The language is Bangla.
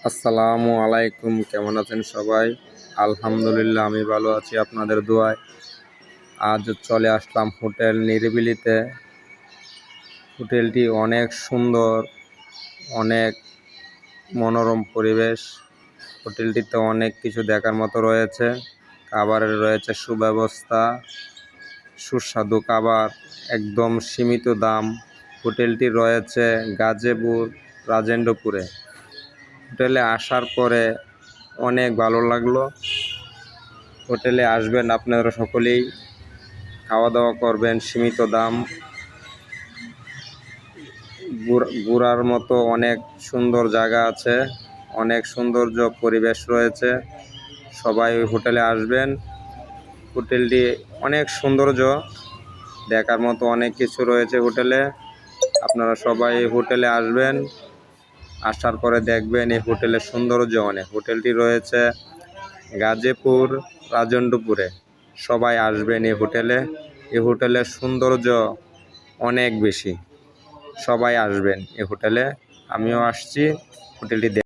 আসসালামু আলাইকুম, কেমন আছেন সবাই? আলহামদুলিল্লাহ, আমি ভালো আছি আপনাদের দোয়ায়। আজ চলে আসলাম হোটেল নিরিবিলিতে। হোটেলটি অনেক সুন্দর, অনেক মনোরম পরিবেশ। হোটেলটিতে অনেক কিছু দেখার মতো রয়েছে। খাবারের রয়েছে সুব্যবস্থা, সুস্বাদু খাবার, একদম সীমিত দাম। হোটেলটি রয়েছে গাজীপুর রাজেন্দ্রপুরে। হোটেলে আসার পরে অনেক ভালো লাগলো। হোটেলে আসবেন আপনারা সকলেই, খাওয়া দাওয়া করবেন, সীমিত দাম। ঘোরার মতো অনেক সুন্দর জায়গা আছে, অনেক সৌন্দর্য পরিবেশ রয়েছে। সবাই ওই হোটেলে আসবেন। হোটেলটি অনেক সৌন্দর্য, দেখার মতো অনেক কিছু রয়েছে হোটেলে। আপনারা সবাই হোটেলে আসবেন, আসার পরে দেখবেন এই হোটেলের সৌন্দর্য অনেক। হোটেলটি রয়েছে গাজীপুর রাজেন্দ্রপুরে। সবাই আসবেন এই হোটেলে। এই হোটেলের সৌন্দর্য অনেক বেশি। সবাই আসবেন এই হোটেলে। আমিও আসছি হোটেলটি